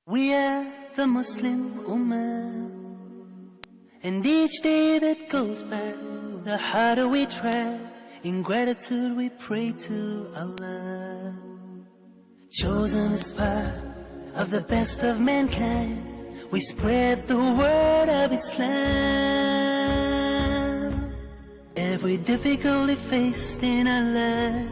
We are the Muslim Ummah, and each day that goes by, the harder we try. In gratitude we pray to Allah. Chosen as part of the best of mankind, we spread the word of Islam. Every difficulty faced in our lives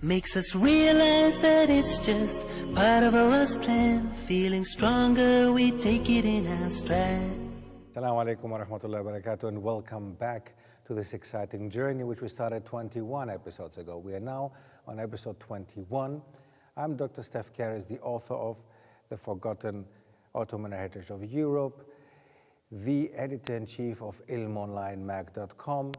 makes us realize that it's just part of Allah's plan. Feeling stronger, we take it in our stride. Assalamu alaikum wa rahmatullahi wa barakatuh, and welcome back to this exciting journey which we started 21 episodes ago. We are now on episode 21. I'm Dr. Steph Karras, the author of The Forgotten Ottoman Heritage of Europe, the editor-in-chief of ilmonlinemag.com,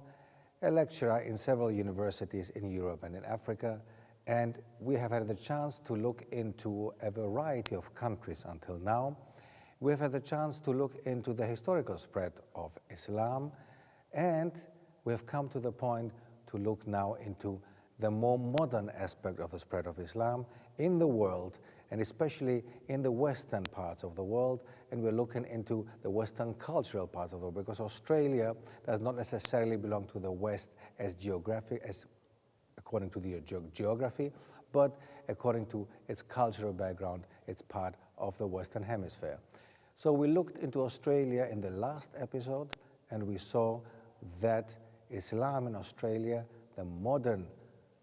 a lecturer in several universities in Europe and in Africa, and we have had the chance to look into a variety of countries until now. We have had the chance to look into the historical spread of Islam, and we have come to the point to look now into the more modern aspect of the spread of Islam in the world, and especially in the western parts of the world. And we're looking into the western cultural parts of the world, because Australia does not necessarily belong to the West as according to the geography, but according to its cultural background, it's part of the Western Hemisphere. So we looked into Australia in the last episode, and we saw that Islam in Australia, the modern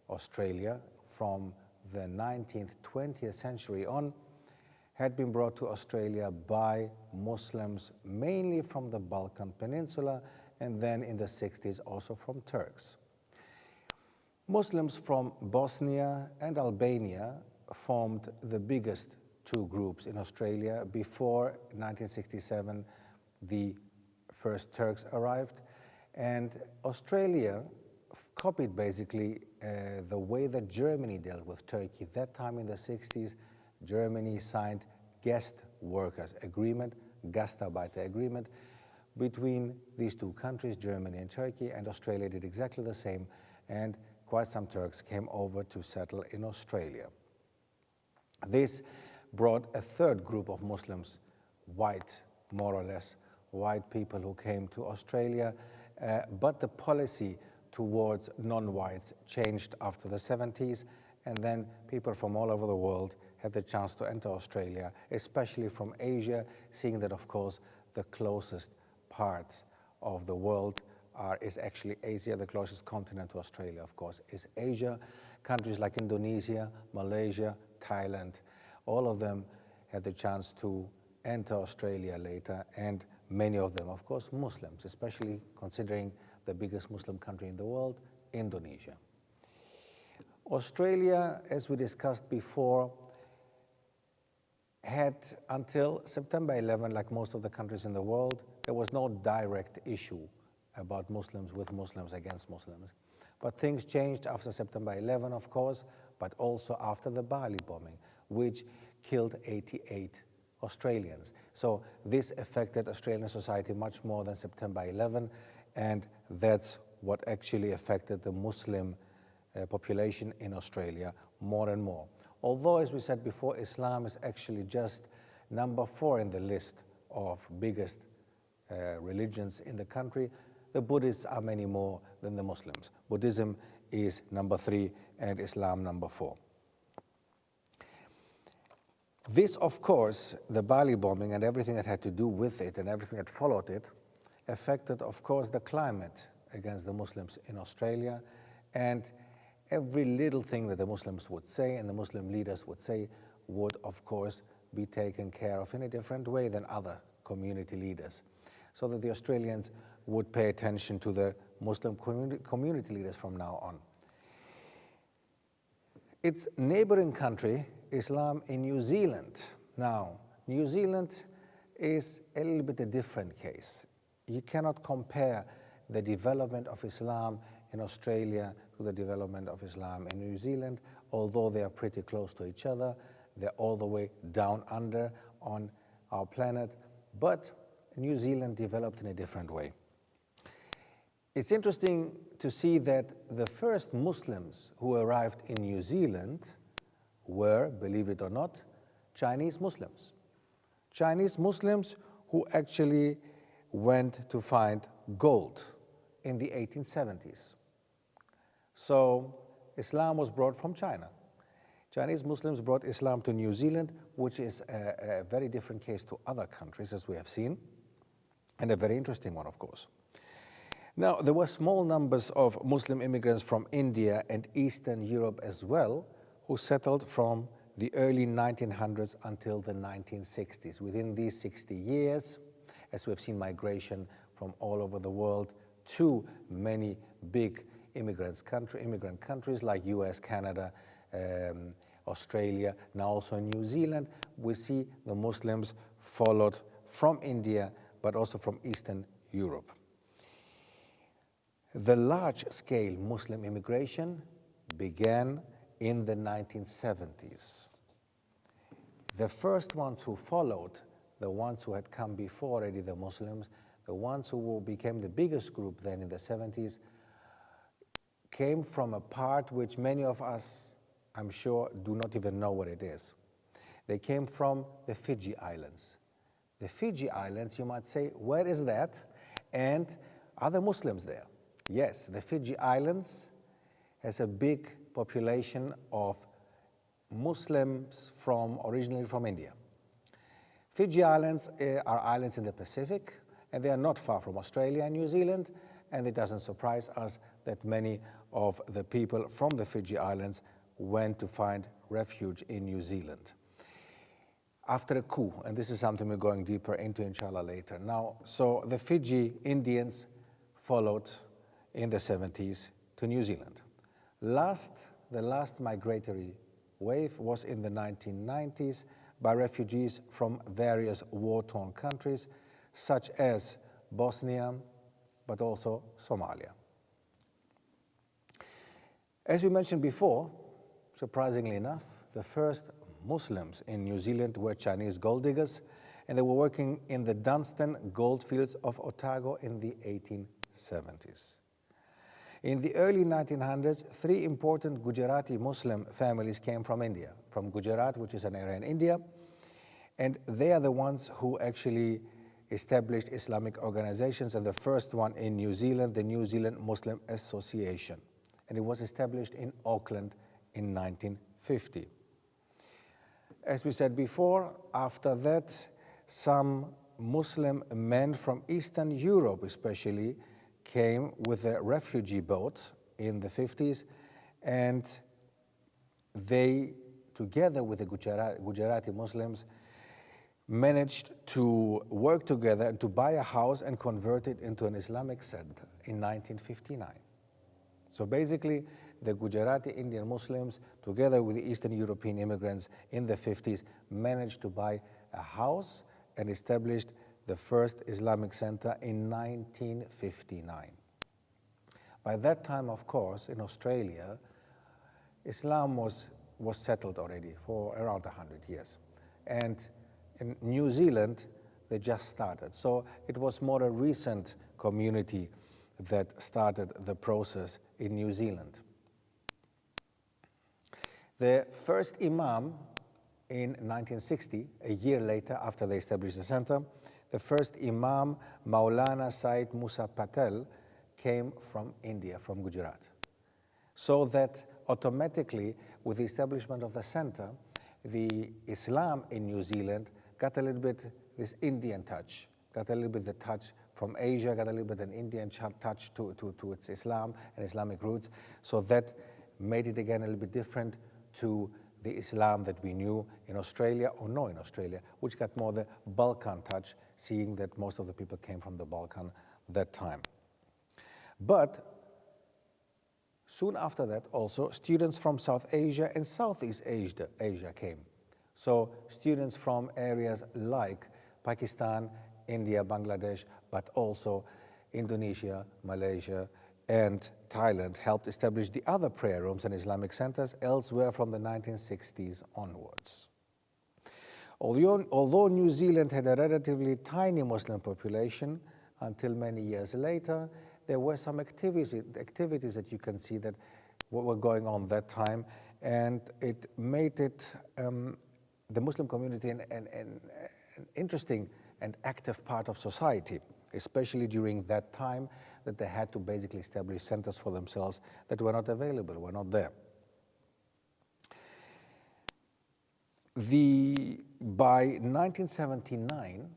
Australia from the 19th, 20th century on, had been brought to Australia by Muslims, mainly from the Balkan Peninsula, and then in the 60s also from Turks. Muslims from Bosnia and Albania formed the biggest two groups in Australia. Before 1967, the first Turks arrived, and Australia copied basically the way that Germany dealt with Turkey. That time in the 60s, Germany signed guest workers agreement, Gastarbeiter agreement, between these two countries, Germany and Turkey, and Australia did exactly the same, and quite some Turks came over to settle in Australia. This brought a third group of Muslims, white, more or less, white people who came to Australia, but the policy towards non-whites changed after the 70s, and then people from all over the world had the chance to enter Australia, especially from Asia, seeing that, of course, the closest parts of the world is actually Asia. The closest continent to Australia, of course, is Asia. Countries like Indonesia, Malaysia, Thailand, all of them had the chance to enter Australia later, and many of them, of course, Muslims, especially considering the biggest Muslim country in the world, Indonesia. Australia, as we discussed before, had until September 11, like most of the countries in the world, there was no direct issue about Muslims with Muslims against Muslims. But things changed after September 11, of course, but also after the Bali bombing, which killed 88 Australians. So this affected Australian society much more than September 11, and that's what actually affected the Muslim population in Australia more and more. Although, as we said before, Islam is actually just number 4 in the list of biggest religions in the country, the Buddhists are many more than the Muslims. Buddhism is number 3 and Islam number 4. This, of course, the Bali bombing and everything that had to do with it and everything that followed it, affected, of course, the climate against the Muslims in Australia, and every little thing that the Muslims would say and the Muslim leaders would say would, of course, be taken care of in a different way than other community leaders, so that the Australians would pay attention to the Muslim community leaders from now on. Its neighboring country, Islam in New Zealand. Now, New Zealand is a little bit a different case. You cannot compare the development of Islam in Australia to the development of Islam in New Zealand, although they are pretty close to each other. They're all the way down under on our planet, but New Zealand developed in a different way. It's interesting to see that the first Muslims who arrived in New Zealand were, believe it or not, Chinese Muslims. Chinese Muslims who actually went to find gold in the 1870s. So Islam was brought from China. Chinese Muslims brought Islam to New Zealand, which is a very different case to other countries, as we have seen, and a very interesting one, of course. Now, there were small numbers of Muslim immigrants from India and Eastern Europe as well, who settled from the early 1900s until the 1960s. Within these 60 years, as we have seen migration from all over the world to many big immigrant countries like US, Canada, Australia, now also in New Zealand, we see the Muslims followed from India, but also from Eastern Europe. The large-scale Muslim immigration began in the 1970s. The first ones who followed, the ones who had come before already, the Muslims, the ones who became the biggest group then in the 70s, came from a part which many of us, I'm sure, do not even know what it is. They came from the Fiji Islands. The Fiji Islands, you might say, where is that? And are there Muslims there? Yes, the Fiji Islands has a big population of Muslims originally from India. Fiji Islands are islands in the Pacific, and they are not far from Australia and New Zealand, and it doesn't surprise us that many of the people from the Fiji Islands went to find refuge in New Zealand after a coup, and this is something we're going deeper into, inshallah, later. Now, so the Fiji Indians followed in the 70s to New Zealand. The last migratory wave was in the 1990s by refugees from various war-torn countries, such as Bosnia, but also Somalia. As we mentioned before, surprisingly enough, the first Muslims in New Zealand were Chinese gold diggers, and they were working in the Dunstan goldfields of Otago in the 1870s. In the early 1900s, 3 important Gujarati Muslim families came from India, from Gujarat, which is an area in India, and they are the ones who actually established Islamic organizations, and the first one in New Zealand, the New Zealand Muslim Association, and it was established in Auckland in 1950. As we said before, after that, some Muslim men from Eastern Europe especially came with a refugee boat in the 50s, and they, together with the Gujarati Muslims, managed to work together and to buy a house and convert it into an Islamic center in 1959. So basically, the Gujarati Indian Muslims, together with the Eastern European immigrants in the 50s, managed to buy a house and established the first Islamic center in 1959. By that time, of course, in Australia, Islam was settled already for around 100 years. And in New Zealand, they just started. So it was more a recent community that started the process in New Zealand. The first imam in 1960, a year later after they established the center, the first imam, Maulana Said Musa Patel, came from India, from Gujarat. So that automatically, with the establishment of the center, the Islam in New Zealand got a little bit this Indian touch, got a little bit the touch from Asia, got a little bit an Indian touch to its Islam and Islamic roots. So that made it again a little bit different to the Islam that we knew in Australia, or no in Australia, which got more the Balkan touch, seeing that most of the people came from the Balkan that time. But soon after that, also, students from South Asia and Southeast Asia came. So students from areas like Pakistan, India, Bangladesh, but also Indonesia, Malaysia, and Thailand helped establish the other prayer rooms and Islamic centers elsewhere from the 1960s onwards. Although New Zealand had a relatively tiny Muslim population, until many years later, there were some activities that you can see that were going on that time, and it made it the Muslim community an interesting and active part of society, especially during that time that they had to basically establish centers for themselves that were not available, were not there. By 1979,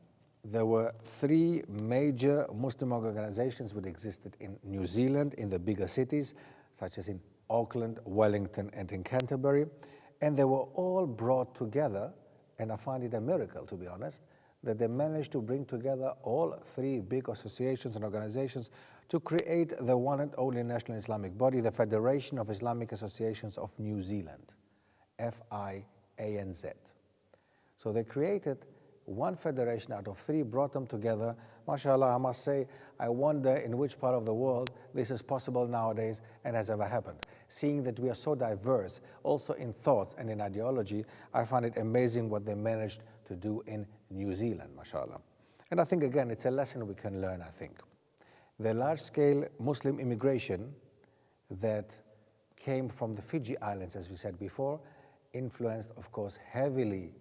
there were three major Muslim organizations that existed in New Zealand, in the bigger cities, such as in Auckland, Wellington, and in Canterbury, and they were all brought together, and I find it a miracle, to be honest, that they managed to bring together all three big associations and organizations to create the one and only national Islamic body, the Federation of Islamic Associations of New Zealand, FIANZ. So they created one federation out of three, brought them together. MashaAllah, I must say, I wonder in which part of the world this is possible nowadays and has ever happened. Seeing that we are so diverse, also in thoughts and in ideology, I find it amazing what they managed to do in New Zealand, MashaAllah. And I think, again, it's a lesson we can learn, I think. The large-scale Muslim immigration that came from the Fiji Islands, as we said before, influenced, of course, heavily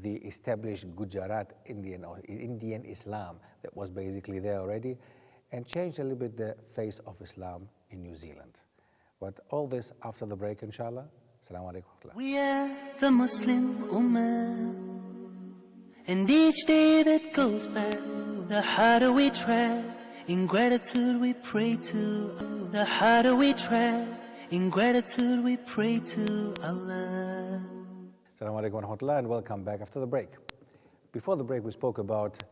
the established Gujarat Indian Islam that was basically there already, and changed a little bit the face of Islam in New Zealand. But all this after the break, inshallah. Assalamu alaikum. We are the Muslim Ummah, and each day that goes by, the harder we try. In gratitude we pray to, the harder we try. In gratitude we pray to Allah. Assalamu alaikum wa rahmatullah, and welcome back after the break. Before the break, we spoke about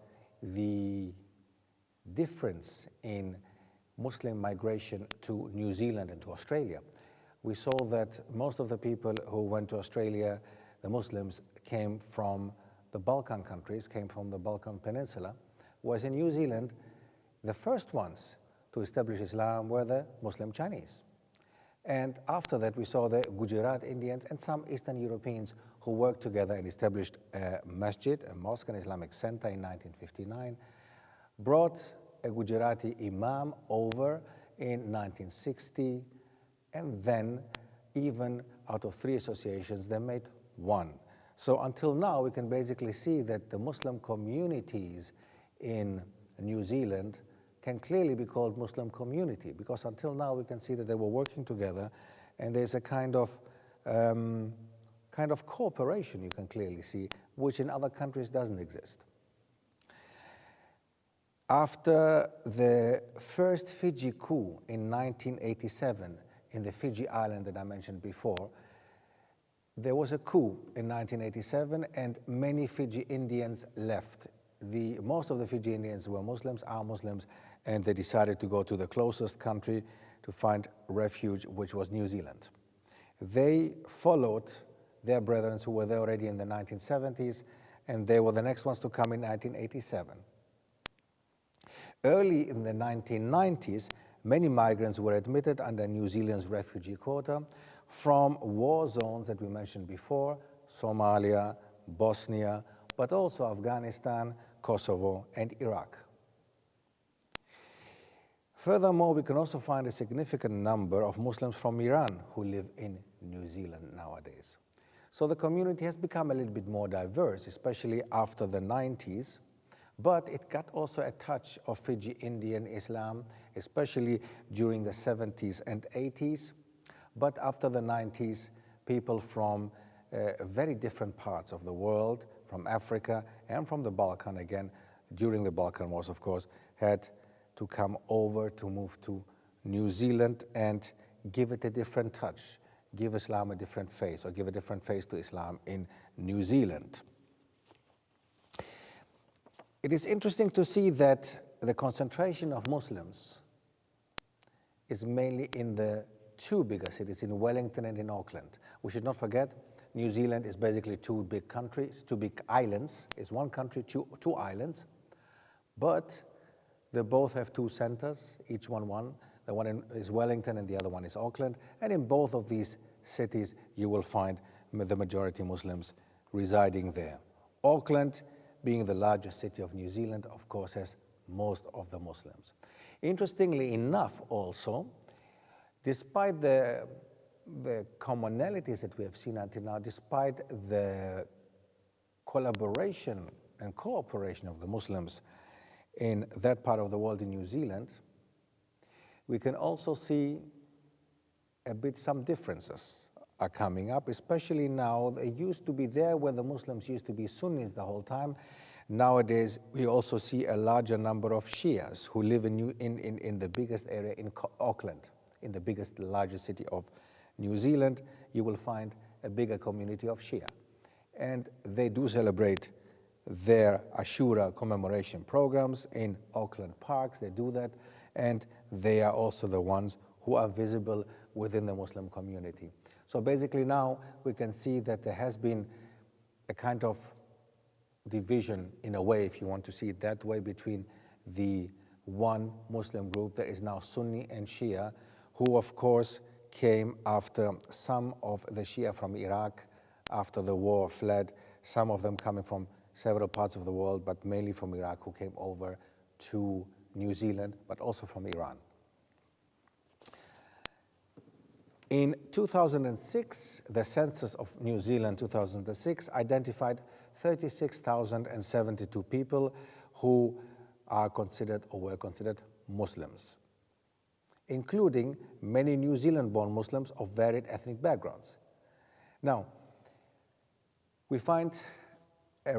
the difference in Muslim migration to New Zealand and to Australia. We saw that most of the people who went to Australia, the Muslims, came from the Balkan countries, came from the Balkan Peninsula, whereas in New Zealand, the first ones to establish Islam were the Muslim Chinese. And after that, we saw the Gujarat Indians and some Eastern Europeans who worked together and established a masjid, a mosque and Islamic center in 1959, brought a Gujarati imam over in 1960, and then even out of three associations, they made one. So until now, we can basically see that the Muslim communities in New Zealand can clearly be called Muslim community, because until now we can see that they were working together, and there's a kind of cooperation you can clearly see, which in other countries doesn't exist. After the first Fiji coup in 1987 in the Fiji island that I mentioned before, there was a coup in 1987 and many Fiji Indians left. Most of the Fiji Indians were Muslims, are Muslims, and they decided to go to the closest country to find refuge, which was New Zealand. They followed their brethren who were there already in the 1970s, and they were the next ones to come in 1987. Early in the 1990s, many migrants were admitted under New Zealand's refugee quota from war zones that we mentioned before, Somalia, Bosnia, but also Afghanistan, Kosovo, and Iraq. Furthermore, we can also find a significant number of Muslims from Iran who live in New Zealand nowadays. So the community has become a little bit more diverse, especially after the 90s, but it got also a touch of Fiji Indian Islam, especially during the 70s and 80s. But after the 90s, people from very different parts of the world, from Africa and from the Balkan again, during the Balkan Wars, of course, had to come over to move to New Zealand and give it a different touch, give Islam a different face, or give a different face to Islam in New Zealand. It is interesting to see that the concentration of Muslims is mainly in the two bigger cities, in Wellington and in Auckland. We should not forget, New Zealand is basically two big countries, two big islands. It's one country, two islands, but they both have two centers, each one. The one is Wellington and the other one is Auckland. And in both of these cities, you will find the majority Muslims residing there. Auckland, being the largest city of New Zealand, of course, has most of the Muslims. Interestingly enough, also, despite the commonalities that we have seen until now, despite the collaboration and cooperation of the Muslims in that part of the world in New Zealand, we can also see a bit some differences are coming up, especially now. They used to be there where the Muslims used to be Sunnis the whole time. Nowadays, we also see a larger number of Shias who live in the biggest area in Auckland, in the largest city of New Zealand. You will find a bigger community of Shia. And they do celebrate their Ashura commemoration programs in Auckland parks. They do that. And they are also the ones who are visible within the Muslim community. So basically now we can see that there has been a kind of division, in a way, if you want to see it that way, between the one Muslim group that is now Sunni and Shia, who of course came after some of the Shia from Iraq after the war fled, some of them coming from several parts of the world, but mainly from Iraq, who came over to New Zealand, but also from Iran. In 2006, the census of New Zealand 2006 identified 36,072 people who are considered or were considered Muslims, including many New Zealand-born Muslims of varied ethnic backgrounds. Now, we find a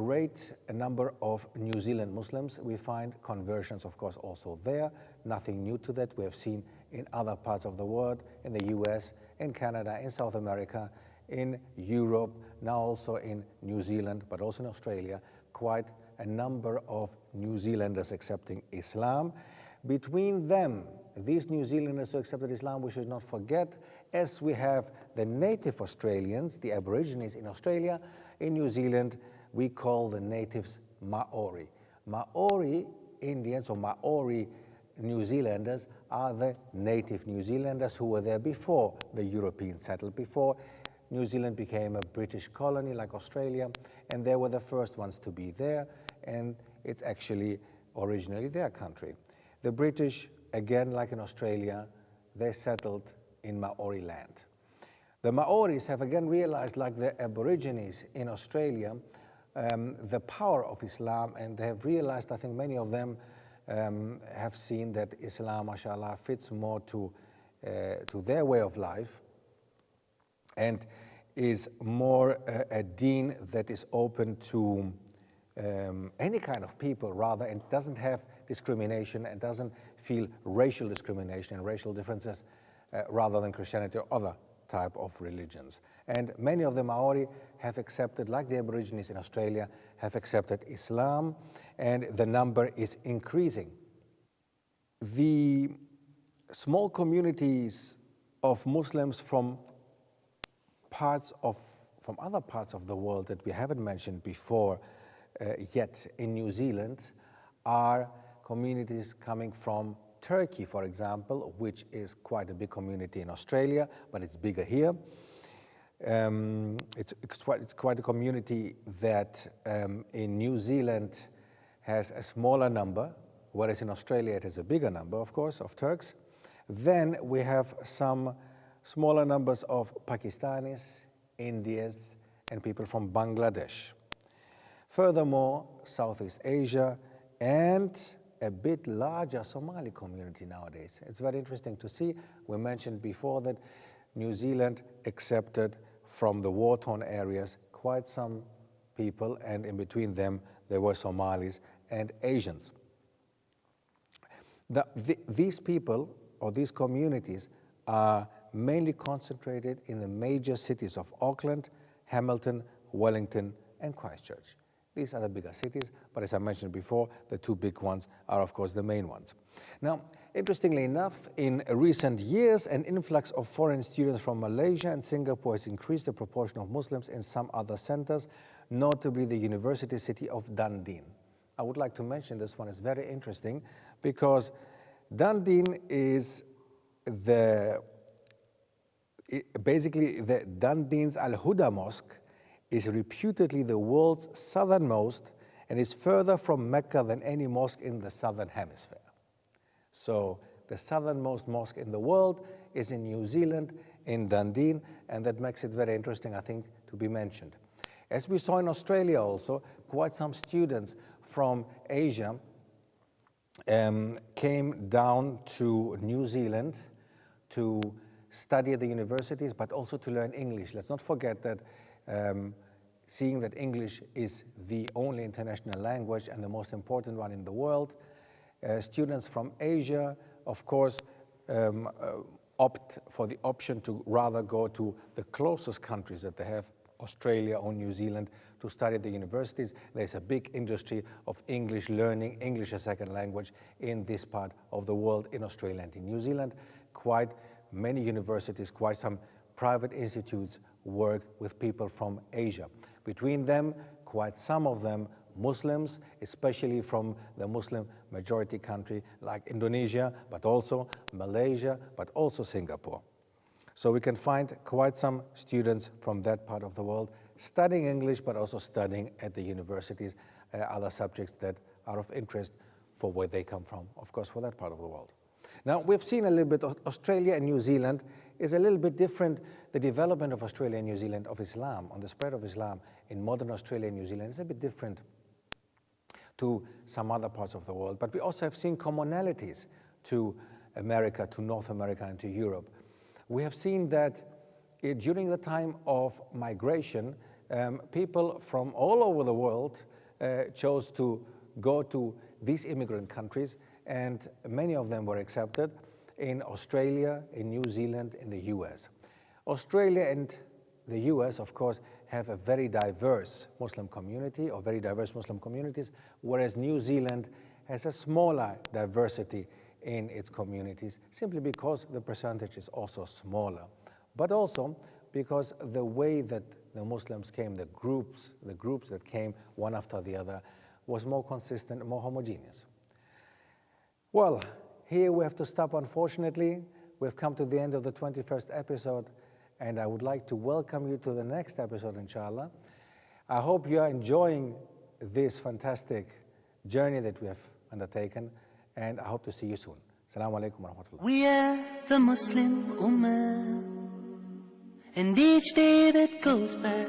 number of New Zealand Muslims. We find conversions, of course, also there. Nothing new to that. We have seen in other parts of the world, in the US, in Canada, in South America, in Europe, now also in New Zealand, but also in Australia, quite a number of New Zealanders accepting Islam. Between them, these New Zealanders who accepted Islam, we should not forget, as we have the native Australians, the Aborigines in Australia, in New Zealand, we call the natives Maori. Maori Indians or Maori New Zealanders are the native New Zealanders who were there before the Europeans settled, before New Zealand became a British colony like Australia, and they were the first ones to be there, and it's actually originally their country. The British, again, like in Australia, they settled in Maori land. The Maoris have again realized, like the Aborigines in Australia, the power of Islam, and they have realized, I think many of them have seen that Islam, mashallah, fits more to their way of life and is more a deen that is open to any kind of people, rather, and doesn't have discrimination and doesn't feel racial discrimination and racial differences rather than Christianity or other type of religions. And many of the Maori have accepted, like the Aborigines in Australia, have accepted Islam, and the number is increasing. The small communities of Muslims from other parts of the world that we haven't mentioned before yet in New Zealand are communities coming from Turkey, for example, which is quite a big community in Australia, but it's bigger here. It's quite a community that in New Zealand has a smaller number, whereas in Australia it has a bigger number, of course, of Turks. Then we have some smaller numbers of Pakistanis, Indians, and people from Bangladesh. Furthermore, Southeast Asia and a bit larger Somali community nowadays. It's very interesting to see. We mentioned before that New Zealand accepted from the war-torn areas quite some people, and in between them there were Somalis and Asians. These people or these communities are mainly concentrated in the major cities of Auckland, Hamilton, Wellington, and Christchurch. These are the bigger cities, but as I mentioned before, the two big ones are, of course, the main ones. Now, interestingly enough, in recent years, an influx of foreign students from Malaysia and Singapore has increased the proportion of Muslims in some other centers, notably the university city of Dunedin. I would like to mention this one is very interesting because Dunedin is basically the Dunedin's Al-Huda Mosque is reputedly the world's southernmost and is further from Mecca than any mosque in the southern hemisphere. So the southernmost mosque in the world is in New Zealand, in Dunedin, and that makes it very interesting, I think, to be mentioned. As we saw in Australia also, quite some students from Asia came down to New Zealand to study at the universities, but also to learn English. Let's not forget that seeing that English is the only international language and the most important one in the world, students from Asia, of course, opt for the option to rather go to the closest countries that they have, Australia or New Zealand, to study at the universities. There's a big industry of English learning, English as a second language in this part of the world, in Australia and in New Zealand. Quite many universities, quite some private institutes work with people from Asia. Between them, quite some of them Muslims, especially from the Muslim majority country like Indonesia, but also Malaysia, but also Singapore. So we can find quite some students from that part of the world studying English, but also studying at the universities, other subjects that are of interest for where they come from, of course, for that part of the world. Now, we've seen a little bit of Australia and New Zealand is a little bit different. The development of Australia and New Zealand, of Islam, on the spread of Islam in modern Australia and New Zealand is a bit different to some other parts of the world. But we also have seen commonalities to America, to North America, and to Europe. We have seen that during the time of migration, people from all over the world chose to go to these immigrant countries, and many of them were accepted in Australia, in New Zealand, in the US. Australia and the US, of course, have a very diverse Muslim community, or very diverse Muslim communities, whereas New Zealand has a smaller diversity in its communities, simply because the percentage is also smaller, but also because the way that the Muslims came, the groups that came one after the other, was more consistent and more homogeneous. Well, here we have to stop, unfortunately. We've come to the end of the 21st episode, and I would like to welcome you to the next episode, inshallah. I hope you are enjoying this fantastic journey that we have undertaken, and I hope to see you soon. Assalamu alaikum wa rahmatullah. We are the Muslim Ummah, and each day that goes by,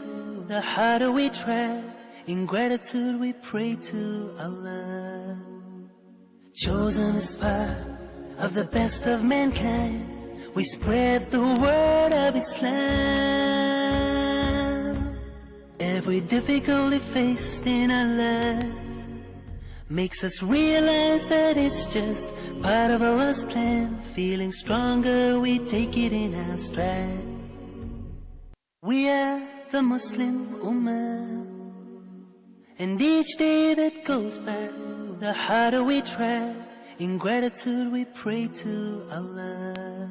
the harder we try. In gratitude we pray to Allah. Chosen as part of the best of mankind, we spread the word of Islam. Every difficulty faced in our life makes us realize that it's just part of Allah's plan. Feeling stronger, we take it in our stride. We are the Muslim Ummah, and each day that goes by, the harder we try. In gratitude we pray to Allah.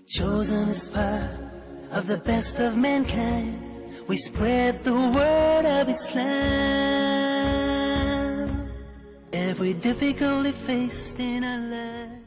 Chosen as part of the best of mankind, we spread the word of Islam. Every difficulty faced in our life